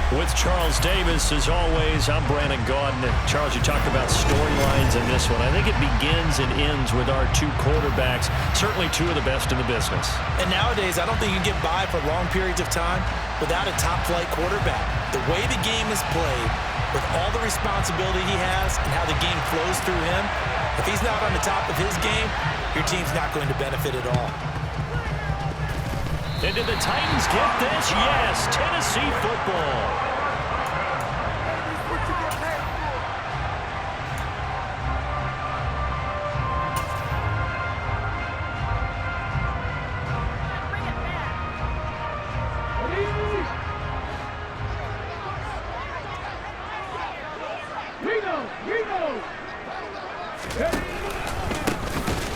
With Charles Davis, as always, I'm Brandon Gaudin. Charles, you talked about storylines in this one. I think it begins and ends with our two quarterbacks, certainly two of the best in the business. And nowadays, I don't think you can get by for long periods of time without a top-flight quarterback. The way the game is played, with all the responsibility he has and how the game flows through him, if he's not on the top of his game, your team's not going to benefit at all. And did the Titans get this? Yes, Tennessee football.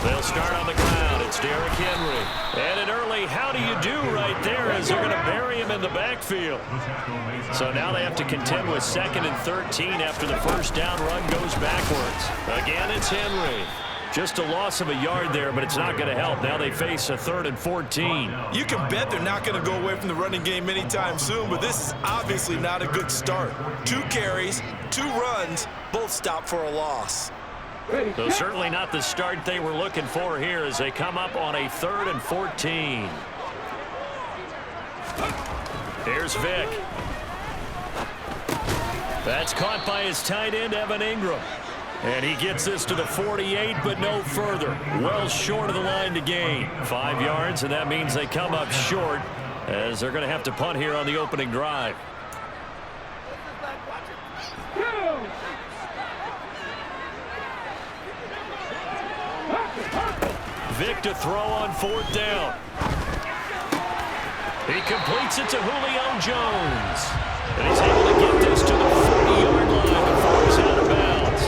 They'll start on the ground. It's Derrick Henry. And an early how do you do right there as they're going to bury him in the backfield. So now they have to contend with 2nd and 13 after the first down run goes backwards. Again, it's Henry. Just a loss of a yard there, but it's not going to help. Now they face a 3rd and 14. You can bet they're not going to go away from the running game anytime soon, but this is obviously not a good start. 2 carries, 2 runs, both stopped for a loss. So certainly not the start they were looking for here as they come up on a 3rd and 14. Here's Vick. That's caught by his tight end, Evan Ingram. And he gets this to the 48, but no further. Well short of the line to gain. 5 yards, and that means they come up short as they're going to have to punt here on the opening drive. Vick to throw on 4th down. He completes it to Julio Jones. And he's able to get this to the 40-yard line before he's out of bounds.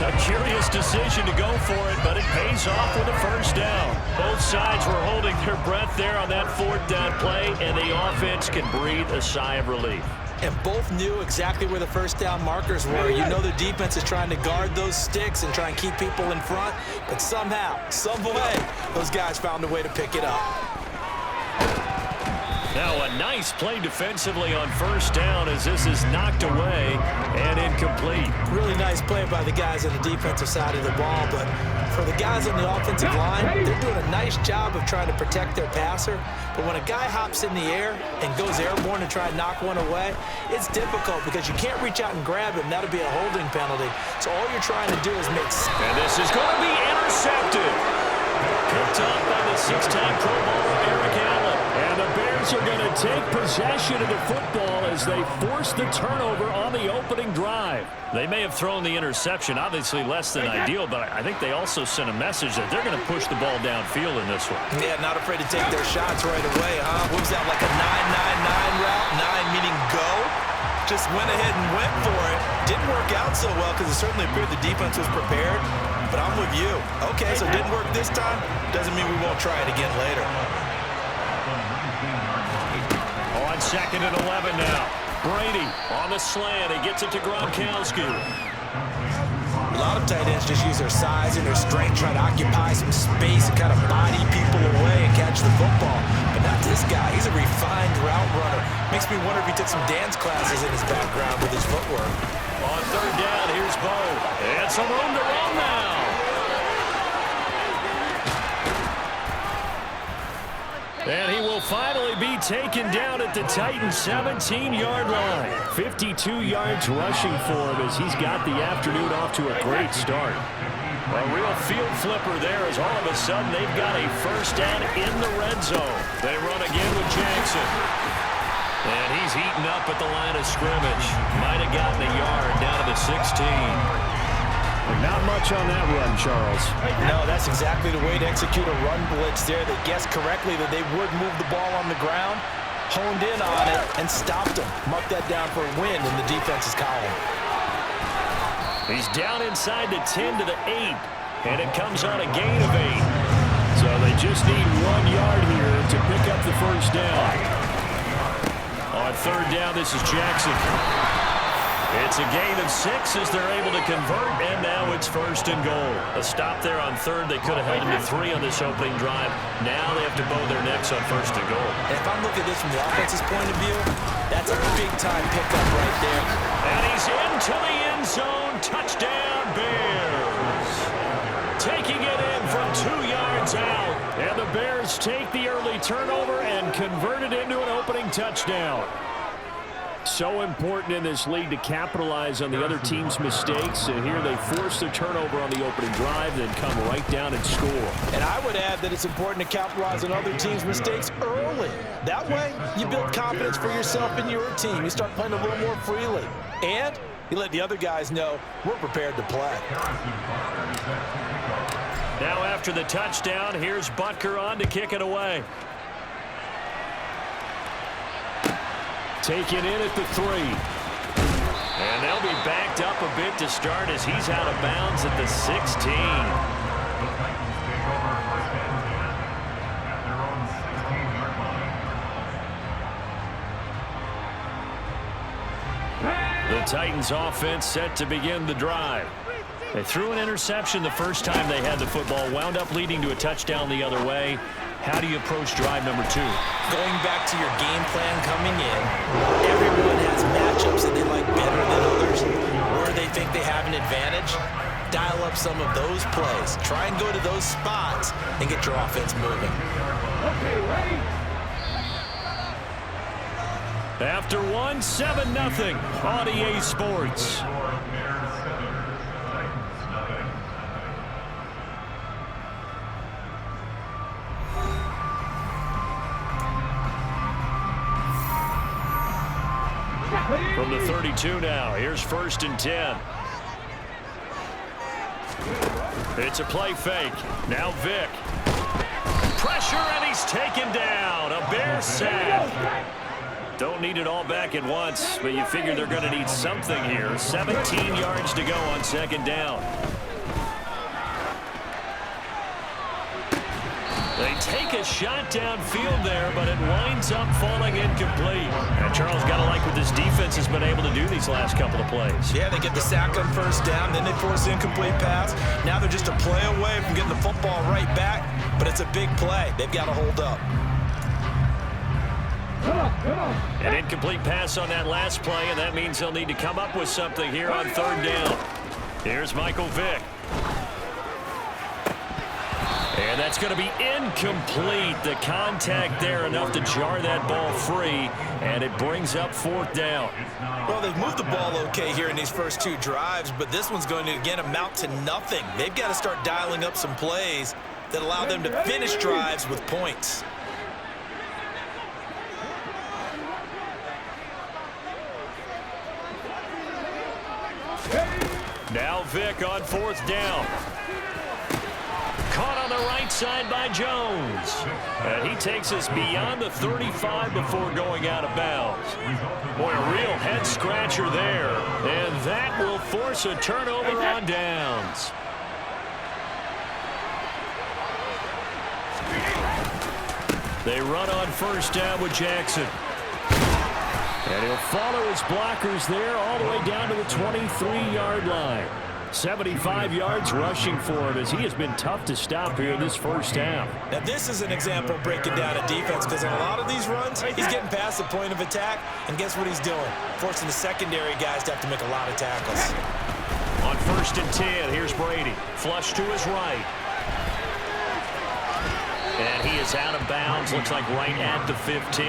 A curious decision to go for it, but it pays off with a first down. Both sides were holding their breath there on that 4th down play, and the offense can breathe a sigh of relief. And both knew exactly where the first down markers were. You know the defense is trying to guard those sticks and try and keep people in front, but somehow, some way, those guys found a way to pick it up. Now a nice play defensively on first down as this is knocked away and incomplete. Really nice play by the guys on the defensive side of the ball, but for the guys on the offensive line, they're doing a nice job of trying to protect their passer. But when a guy hops in the air and goes airborne and try and knock one away, it's difficult because you can't reach out and grab him. That'll be a holding penalty. So all you're trying to do is make... And this is going to be intercepted. Picked up by the 6-time Pro Bowler Eric Allen. And the Bears are going to take possession of the football as they force the turnover on the opening drive. They may have thrown the interception, obviously less than ideal, but I think they also sent a message that they're going to push the ball downfield in this one. Yeah, not afraid to take their shots right away, huh? What was that, like a 9-9-9 route? 9 meaning go? Just went ahead and went for it. Didn't work out so well because it certainly appeared the defense was prepared, but I'm with you. Okay, so it didn't work this time. Doesn't mean we won't try it again later. On 2nd and 11 now. Brady on the slant. He gets it to Gronkowski. A lot of tight ends just use their size and their strength, try to occupy some space and kind of body people away and catch the football. But not this guy. He's a refined route runner. Makes me wonder if he took some dance classes in his background with his footwork. On 3rd down, here's Bo. And some room to run now. And he will finally be taken down at the Titans' 17-yard line. 52 yards rushing for him as he's got the afternoon off to a great start. A real field flipper there as all of a sudden they've got a first down in the red zone. They run again with Jackson. And he's eaten up at the line of scrimmage. Might have gotten a yard down to the 16. Not much on that run, Charles. No, that's exactly the way to execute a run blitz there. They guessed correctly that they would move the ball on the ground, honed in on it, and stopped them. Mark that down for a win in the defense's column. He's down inside the 10 to the 8, and it comes on a gain of 8. So they just need 1 yard here to pick up the first down. On 3rd down, this is Jackson. It's a gain of 6 as they're able to convert, and now it's 1st and goal. A stop there on 3rd. They could have held him to 3 on this opening drive. Now they have to bow their necks on 1st and goal. And if I'm looking at this from the offense's point of view, that's a big-time pickup right there. And he's into the end zone. Touchdown, Bears. Taking it in from 2 yards out. And the Bears take the early turnover and convert it into an opening touchdown. So important in this league to capitalize on the other team's mistakes. And here they force the turnover on the opening drive, then come right down and score. And I would add that it's important to capitalize on other teams' mistakes early. That way, you build confidence for yourself and your team. You start playing a little more freely. And you let the other guys know we're prepared to play. Now after the touchdown, here's Butker on to kick it away. Taken in at the 3. And they'll be backed up a bit to start as he's out of bounds at the 16. The Titans offense set to begin the drive. They threw an interception the first time they had the football, wound up leading to a touchdown the other way. How do you approach drive number 2? Going back to your game plan coming in, everyone has matchups that they like better than others, where they think they have an advantage. Dial up some of those plays. Try and go to those spots and get your offense moving. Okay, ready? After 1, 7-0 on EA Sports. From the 32 now, here's 1st and 10. It's a play fake. Now Vick. Pressure, and he's taken down. A Bear sack. Don't need it all back at once, but you figure they're going to need something here. 17 yards to go on 2nd down. They take a shot downfield there, but it winds up falling incomplete. And Charles, got to like what this defense has been able to do these last couple of plays. Yeah, they get the sack on 1st down, then they force the incomplete pass. Now they're just a play away from getting the football right back, but it's a big play. They've got to hold up. An incomplete pass on that last play, and that means they'll need to come up with something here on 3rd down. Here's Michael Vick. And that's going to be incomplete. The contact there enough to jar that ball free, and it brings up 4th down. Well, they've moved the ball okay here in these first 2 drives, but this one's going to, again, amount to nothing. They've got to start dialing up some plays that allow them to finish drives with points. Now Vick on 4th down. Caught on the right side by Jones. And he takes us beyond the 35 before going out of bounds. Boy, a real head-scratcher there. And that will force a turnover on downs. They run on 1st down with Jackson. And he'll follow his blockers there all the way down to the 23-yard line. 75 yards rushing for him as he has been tough to stop here in this 1st half. Now, this is an example of breaking down a defense because in a lot of these runs, he's getting past the point of attack, and guess what he's doing? Forcing the secondary guys to have to make a lot of tackles. On 1st and 10, here's Brady. Flush to his right. And he is out of bounds, looks like right at the 15.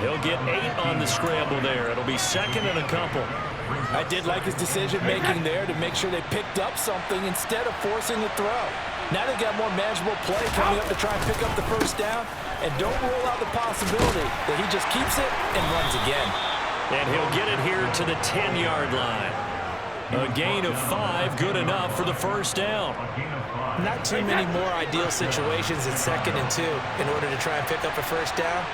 He'll get 8 on the scramble there. It'll be 2nd and a couple. I did like his decision-making there to make sure they picked up something instead of forcing the throw. Now they've got more manageable play coming up to try and pick up the 1st down, and don't rule out the possibility that he just keeps it and runs again. And he'll get it here to the 10-yard line. A gain of 5, good enough for the 1st down. Not too many more ideal situations at 2nd and 2 in order to try and pick up a 1st down.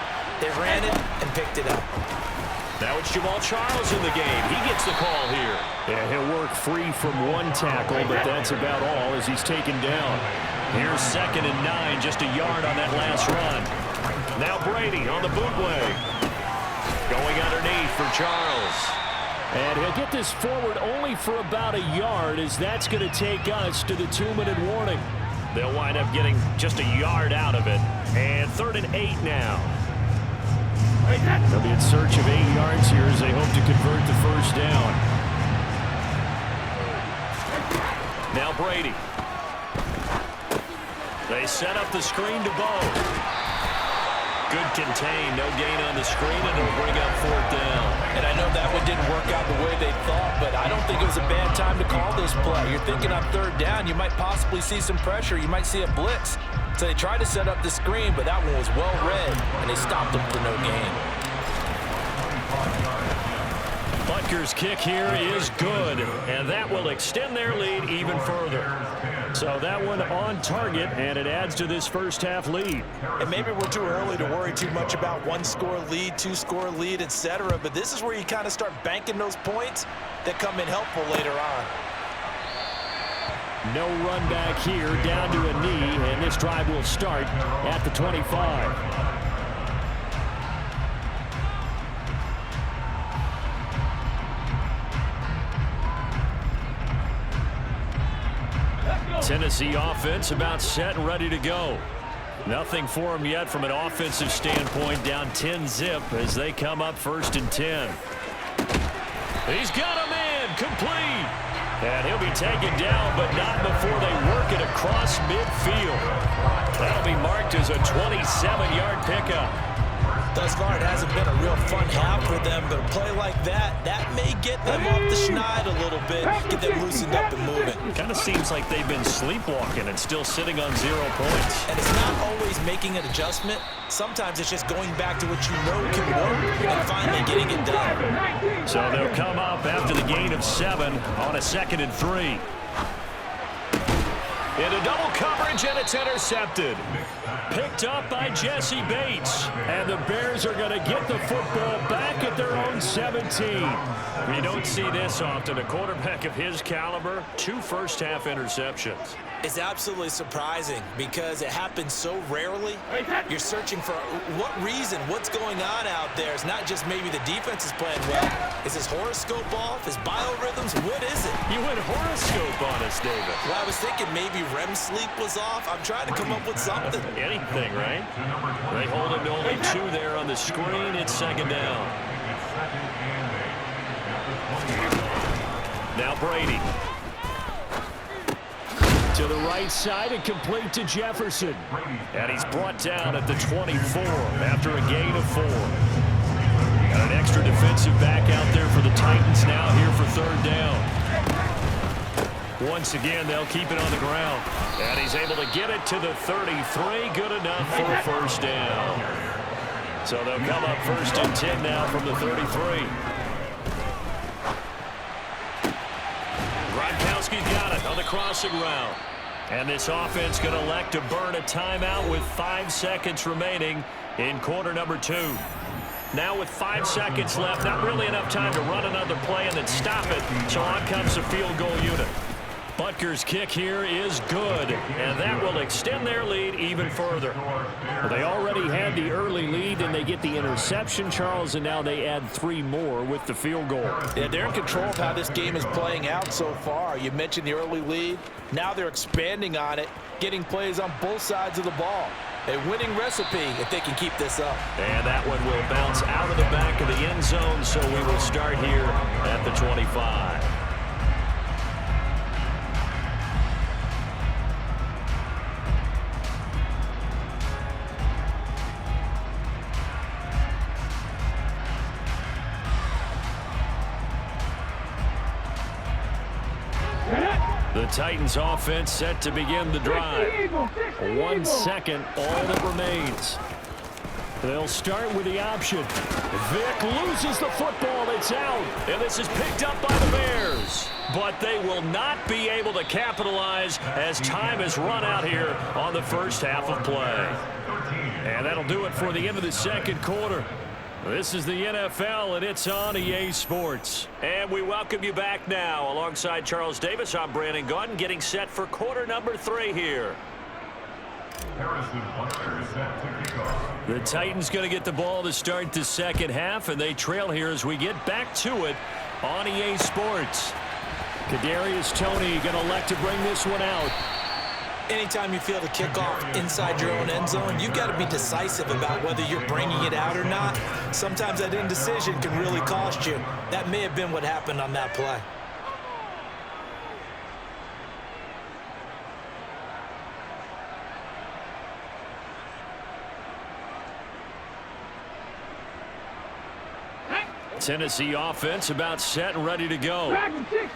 They ran it and picked it up. Now it's Jamal Charles in the game. He gets the call here. Yeah, he'll work free from 1 tackle, but that's about all as he's taken down. Here's 2nd and 9, just a yard on that last run. Now Brady on the bootleg. Going underneath for Charles. And he'll get this forward only for about a yard, as that's going to take us to the 2-minute warning. They'll wind up getting just a yard out of it. And 3rd and 8 now. They'll be in search of 8 yards here as they hope to convert the first down. Now Brady. They set up the screen to Bo. Good contain, no gain on the screen, and it'll bring up 4th down. And I know that one didn't work out the way they thought, but I don't think it was a bad time to call this play. You're thinking on 3rd down, you might possibly see some pressure. You might see a blitz. So they tried to set up the screen, but that one was well read, and they stopped them for no gain. Butker's kick here is good, and that will extend their lead even further. So that one on target, and it adds to this first half lead. And maybe we're too early to worry too much about 1-score lead, 2-score lead, etc. But this is where you kind of start banking those points that come in helpful later on. No run back here, down to a knee, and this drive will start at the 25. Tennessee offense about set and ready to go. Nothing for them yet from an offensive standpoint, down 10-zip as they come up 1st and 10. He's got him in, complete. And he'll be taken down, but not before they work it across midfield. That'll be marked as a 27-yard pickup. Thus far, it hasn't been a real fun half for them, but a play like that may get them off the schneid a little bit, get them loosened up and moving. Kind of seems like they've been sleepwalking and still sitting on 0 points. And it's not always making an adjustment. Sometimes it's just going back to what you know can work and finally getting it done. So they'll come up after the gain of 7 on a 2nd and 3. Into double coverage, and it's intercepted. Picked up by Jesse Bates. And the Bears are going to get the football back at their own 17. You don't see this often. A quarterback of his caliber, 2 first-half interceptions. It's absolutely surprising because it happens so rarely. You're searching for what reason, what's going on out there. It's not just maybe the defense is playing well. Is his horoscope off? His biorhythms? What is it? You went horoscope on us, David. Well, I was thinking maybe REM sleep was off. I'm trying to come up with something. Anything, right? They hold him to only 2 there on the screen. It's 2nd down. Now Brady. To the right side and complete to Jefferson. And he's brought down at the 24 after a gain of 4. Got an extra defensive back out there for the Titans now here for 3rd down. Once again, they'll keep it on the ground. And he's able to get it to the 33. Good enough for a 1st down. So they'll come up 1st and 10 now from the 33. Gronkowski's got it on the crossing route. And this offense going to elect to burn a timeout with 5 seconds remaining in quarter number 2. Now with 5 seconds left, not really enough time to run another play and then stop it. So on comes the field goal unit. Butker's kick here is good, and that will extend their lead even further. Well, they already had the early lead, and they get the interception, Charles, and now they add 3 more with the field goal. Yeah, they're in control of how this game is playing out so far. You mentioned the early lead. Now they're expanding on it, getting plays on both sides of the ball. A winning recipe if they can keep this up. And that one will bounce out of the back of the end zone, so we will start here at the 25. The Titans offense set to begin the drive. 1 second, all that remains. They'll start with the option. Vick loses the football. It's out. And this is picked up by the Bears. But they will not be able to capitalize as time has run out here on the first half of play. And that'll do it for the end of the second quarter. This is the NFL, and it's on EA Sports. And we welcome you back now. Alongside Charles Davis, I'm Brandon Gaudin, getting set for quarter number 3 here. The Titans going to get the ball to start the second half, and they trail here as we get back to it on EA Sports. Kadarius Toney going to elect to bring this one out. Anytime you feel the kickoff inside your own end zone, you've got to be decisive about whether you're bringing it out or not. Sometimes that indecision can really cost you. That may have been what happened on that play. Tennessee offense about set and ready to go.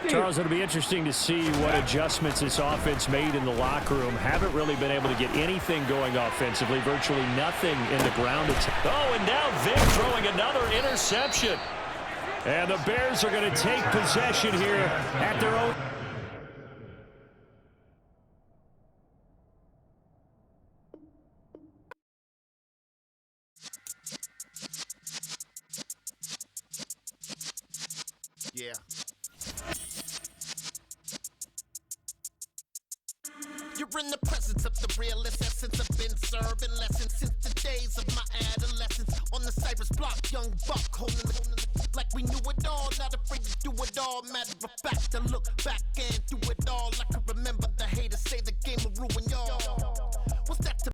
Charles, it'll be interesting to see what adjustments this offense made in the locker room. Haven't really been able to get anything going offensively, virtually nothing in the ground attack. Oh, and now Vic throwing another interception. And the Bears are going to take possession here at their own. Yeah. You're in the presence of the realest essence. I've been serving lessons since the days of my adolescence. On the Cypress block, young buck holding like we knew it all. Not afraid to do it all. Matter of fact, to look back and do it all like